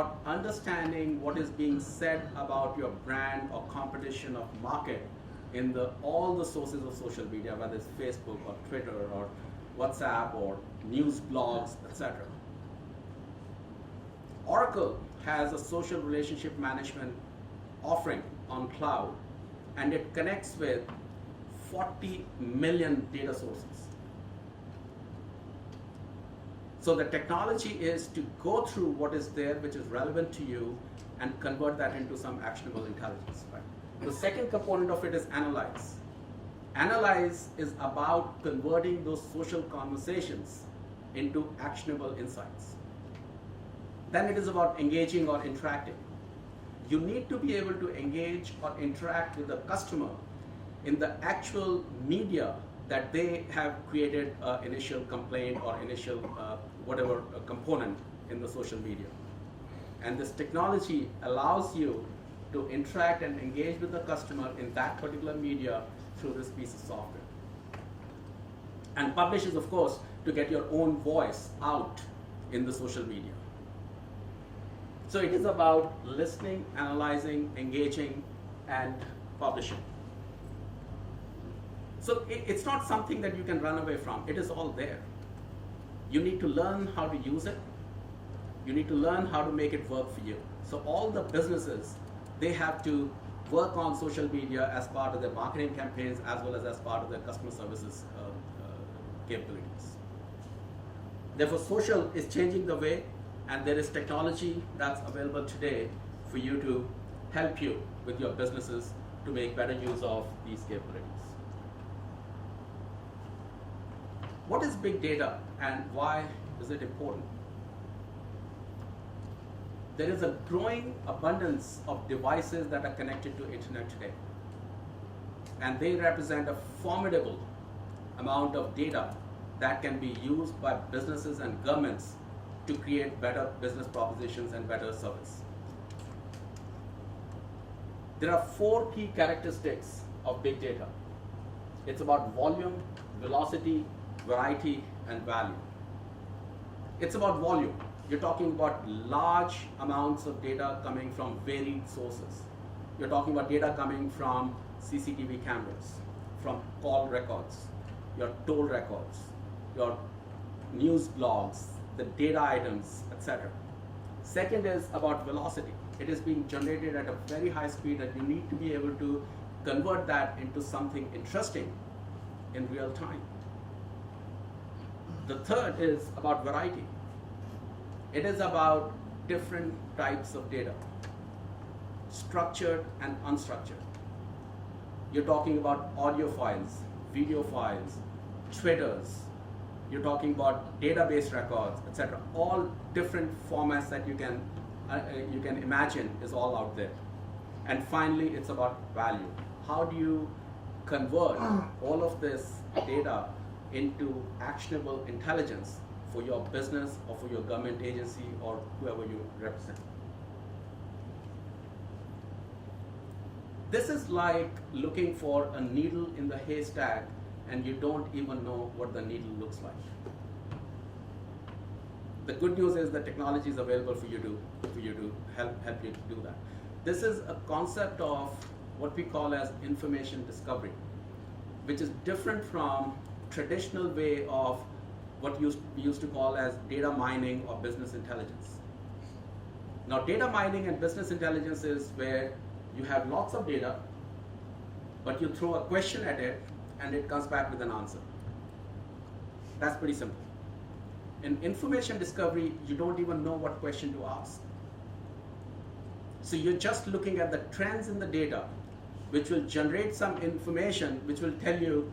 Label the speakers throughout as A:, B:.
A: about understanding what is being said about your brand or competition of market in all the sources of social media, whether it's Facebook or Twitter or WhatsApp or news blogs, etc. Oracle has a social relationship management offering on cloud, and it connects with 40 million data sources. So the technology is to go through what is there, which is relevant to you, and convert that into some actionable intelligence. Right? The second component of it is analyze. Analyze is about converting those social conversations into actionable insights. Then it is about engaging or interacting. You need to be able to engage or interact with the customer in the actual media that they have created initial complaint or initial whatever component in the social media. And this technology allows you to interact and engage with the customer in that particular media through this piece of software. And publishes, of course, to get your own voice out in the social media. So it is about listening, analyzing, engaging, and publishing. So it's not something that you can run away from. It is all there. You need to learn how to use it. You need to learn how to make it work for you. So all the businesses, they have to work on social media as part of their marketing campaigns as well as part of their customer services capabilities. Therefore, social is changing the way, and there is technology that's available today for you to help you with your businesses to make better use of these capabilities. What is big data and why is it important? There is a growing abundance of devices that are connected to internet today, and they represent a formidable amount of data that can be used by businesses and governments to create better business propositions and better service. There are 4 key characteristics of big data. It's about volume, velocity, variety, and value. It's about volume. You're talking about large amounts of data coming from varied sources. You're talking about data coming from CCTV cameras, from call records, your toll records, your news blogs, the data items, etc. Second is about velocity. It is being generated at a very high speed, and you need to be able to convert that into something interesting in real time. The third is about variety. It is about different types of data, structured and unstructured. You're talking about audio files, video files, Twitters, you're talking about database records, etc. All different formats that you can imagine is all out there. And finally, it's about value. How do you convert all of this data into actionable intelligence for your business or for your government agency or whoever you represent? This is like looking for a needle in the haystack and you don't even know what the needle looks like. The good news is that technology is available for you to help you to do that. This is a concept of what we call as information discovery, which is different from traditional way of what we used to call as data mining or business intelligence. Now, data mining and business intelligence is where you have lots of data, but you throw a question at it and it comes back with an answer. That's pretty simple. In information discovery, you don't even know what question to ask. So you're just looking at the trends in the data, which will generate some information which will tell you,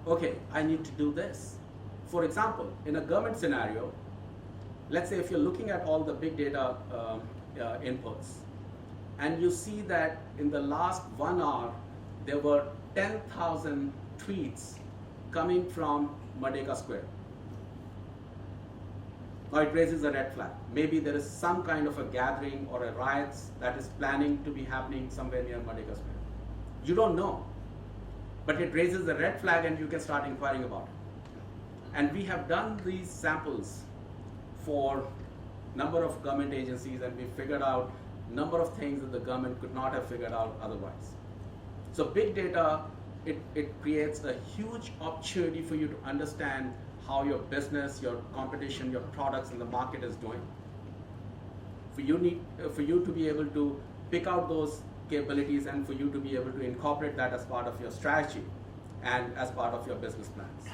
A: okay, I need to do this. For example, in a government scenario, let's say if you're looking at all the big data inputs, and you see that in the last 1 hour, there were 10,000 tweets coming from Merdeka Square. Now it raises a red flag. Maybe there is some kind of a gathering or a riot that is planning to be happening somewhere near Merdeka Square. You don't know, but it raises a red flag and you can start inquiring about it. And we have done these samples for number of government agencies, and we figured out number of things that the government could not have figured out otherwise. So big data, it creates a huge opportunity for you to understand how your business, your competition, your products in the market is doing. For you to be able to pick out those capabilities and for you to be able to incorporate that as part of your strategy and as part of your business plans.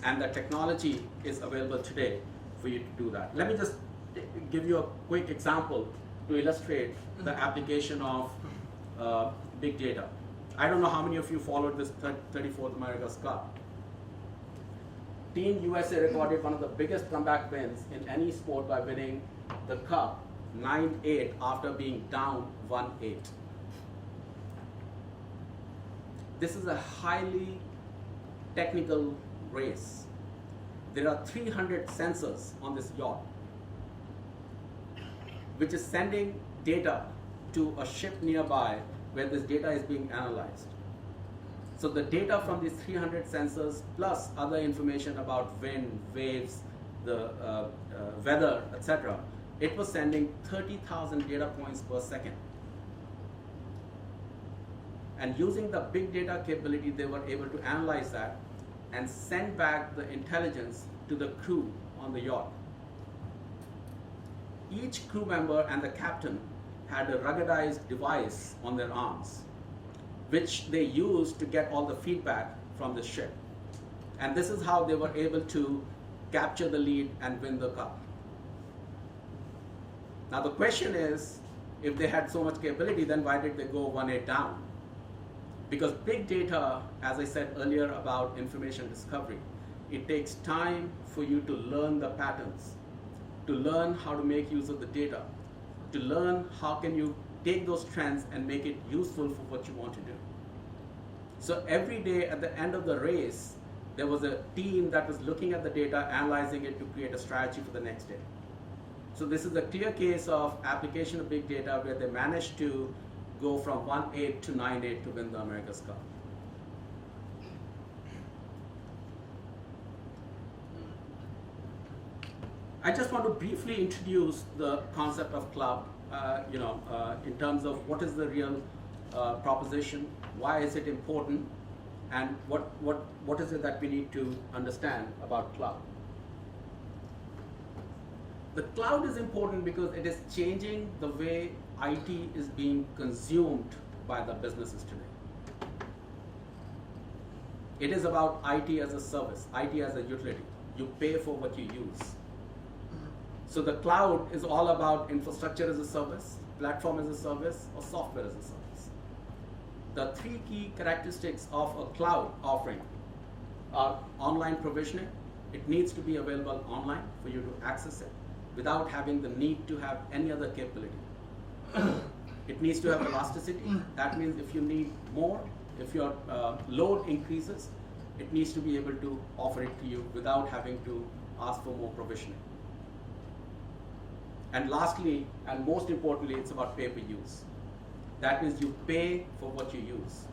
A: And the technology is available today for you to do that. Let me just give you a quick example to illustrate the application of big data. I don't know how many of you followed this 34th America's Cup. Team USA recorded one of the biggest comeback wins in any sport by winning the cup 9-8 after being down 1-8. This is a highly technical race. There are 300 sensors on this yacht, which is sending data to a ship nearby where this data is being analyzed. So the data from these 300 sensors plus other information about wind, waves, the weather, etc., it was sending 30,000 data points per second. And using the big data capability, they were able to analyze that and send back the intelligence to the crew on the yacht. Each crew member and the captain had a ruggedized device on their arms, which they used to get all the feedback from the ship. And this is how they were able to capture the lead and win the cup. Now the question is, if they had so much capability, then why did they go 1-8 down? Because big data, as I said earlier about information discovery, it takes time for you to learn the patterns, to learn how to make use of the data, to learn how can you take those trends and make it useful for what you want to do. So every day at the end of the race, there was a team that was looking at the data, analyzing it to create a strategy for the next day. So this is a clear case of application of big data where they managed to go from 1-8 to 9-8 to win the America's Cup. I just want to briefly introduce the concept of cloud, in terms of what is the real proposition, why is it important, and what is it that we need to understand about cloud. The cloud is important because it is changing the way IT is being consumed by the businesses today. It is about IT as a service, IT as a utility. You pay for what you use. So the cloud is all about infrastructure as a service, platform as a service, or software as a service. The three key characteristics of a cloud offering are online provisioning. It needs to be available online for you to access it without having the need to have any other capability. It needs to have elasticity. That means if you need more, if your load increases, it needs to be able to offer it to you without having to ask for more provisioning. And lastly, and most importantly, it's about pay per use. That means you pay for what you use.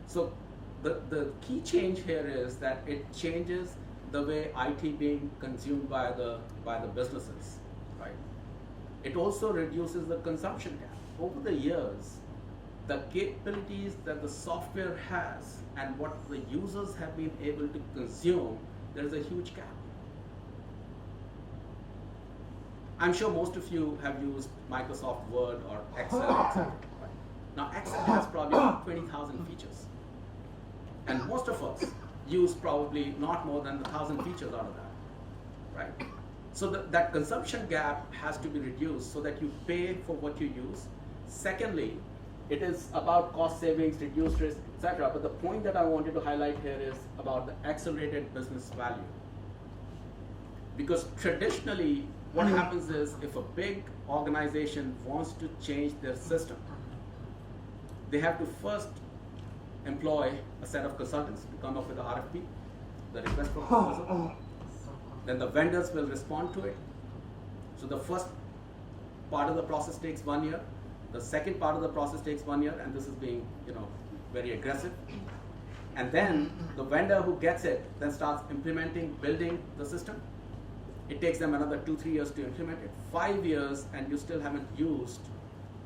A: So the key change here is that it changes the way IT being consumed by the businesses, right? It also reduces the consumption gap. Over the years, the capabilities that the software has and what the users have been able to consume, there is a huge gap. I'm sure most of you have used Microsoft Word or Excel, etc. Right? Now Excel has probably 20,000 features. And most of us use probably not more than 1,000 features out of that, right? So that consumption gap has to be reduced so that you pay for what you use. Secondly, it is about cost savings, reduced risk, etc. But the point that I wanted to highlight here is about the accelerated business value. Because traditionally, what happens is if a big organization wants to change their system, they have to first employ a set of consultants to come up with the RFP, the request for proposal. Then the vendors will respond to it. So the first part of the process takes 1 year. The second part of the process takes 1 year, and this is being, very aggressive. And then the vendor who gets it then starts implementing, building the system. It takes them another 2-3 years to implement it. 5 years and you still haven't used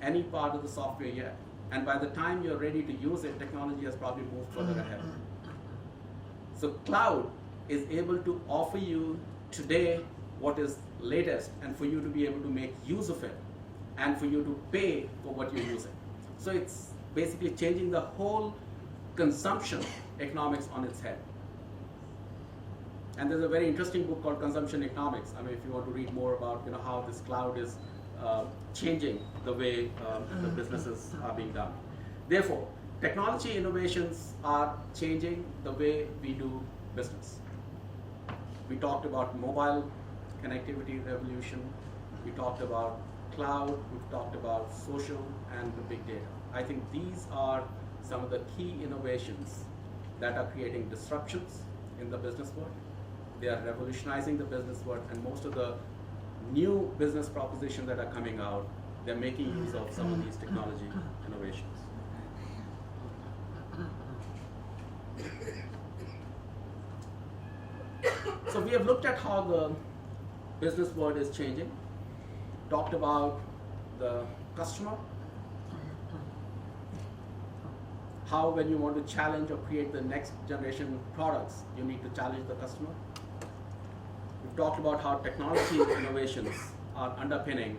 A: any part of the software yet. And by the time you're ready to use it, technology has probably moved further ahead. So cloud is able to offer you today what is latest, and for you to be able to make use of it, and for you to pay for what you're using. So it's basically changing the whole consumption economics on its head. And there's a very interesting book called Consumption Economics. I mean, if you want to read more about how this cloud is changing the way the businesses are being done. Therefore, technology innovations are changing the way we do business. We talked about mobile connectivity revolution. We talked about cloud. We've talked about social and the big data. I think these are some of the key innovations that are creating disruptions in the business world. They are revolutionizing the business world, and most of the new business propositions that are coming out, they're making use of some of these technology innovations. So we have looked at how the business world is changing, talked about the customer, how when you want to challenge or create the next generation products, you need to challenge the customer. We've talked about how technology innovations are underpinning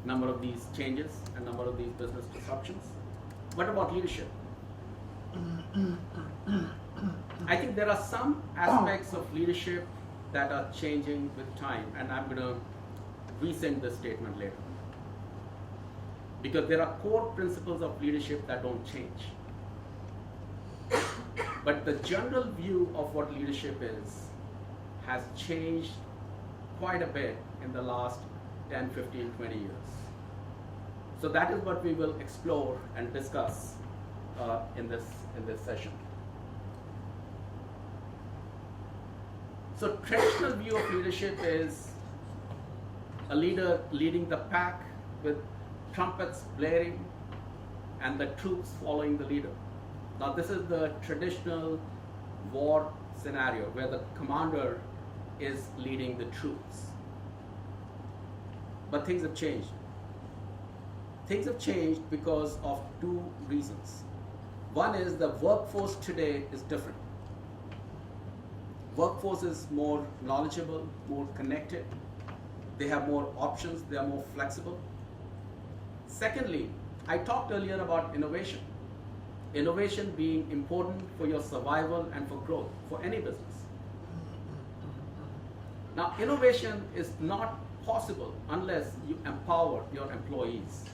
A: a number of these changes and number of these business disruptions. What about leadership? I think there are some aspects of leadership that are changing with time, and I'm going to resend this statement later. Because there are core principles of leadership that don't change. But the general view of what leadership is has changed quite a bit in the last 10, 15, 20 years. So that is what we will explore and discuss in this session. So traditional view of leadership is a leader leading the pack with trumpets blaring and the troops following the leader. Now this is the traditional war scenario where the commander is leading the troops. But things have changed. Things have changed because of two reasons. One is the workforce today is different. Workforce is more knowledgeable, more connected. They have more options, they are more flexible. Secondly, I talked earlier about innovation. Innovation being important for your survival and for growth, for any business. Now, innovation is not possible unless you empower your employees.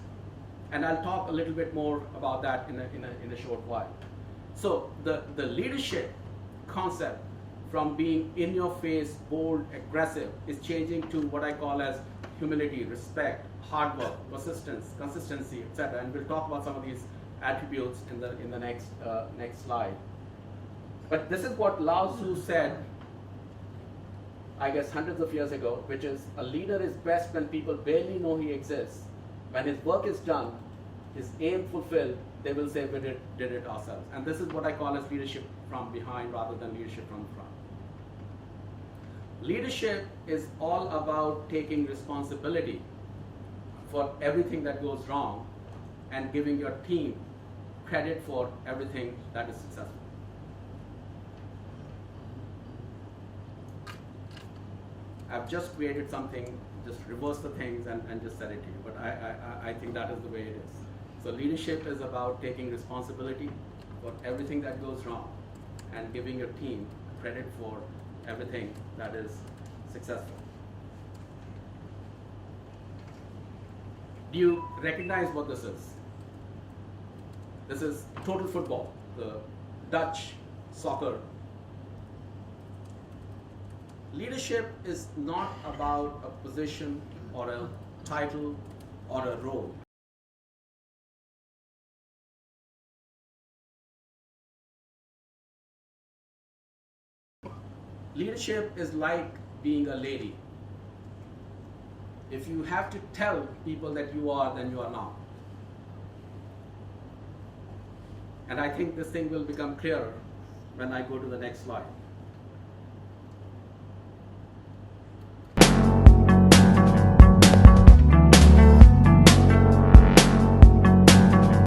A: And I'll talk a little bit more about that in a short while. So the leadership concept from being in your face, bold, aggressive, is changing to what I call as humility, respect, hard work, persistence, consistency, etc. And we'll talk about some of these attributes in the next slide. But this is what Lao Tzu said, I guess hundreds of years ago, which is a leader is best when people barely know he exists. When his work is done, his aim fulfilled, they will say we did it ourselves. And this is what I call as leadership from behind rather than leadership from the front. Leadership is all about taking responsibility for everything that goes wrong and giving your team credit for everything that is successful. I've just created something, just reverse the things and just said it to you, but I think that is the way it is. So leadership is about taking responsibility for everything that goes wrong and giving your team credit for everything that is successful. Do you recognize what this is? This is total football, the Dutch soccer. Leadership is not about a position or a title or a role. Leadership is like being a lady. If you have to tell people that you are, then you are not. And I think this thing will become clearer when I go to the next slide.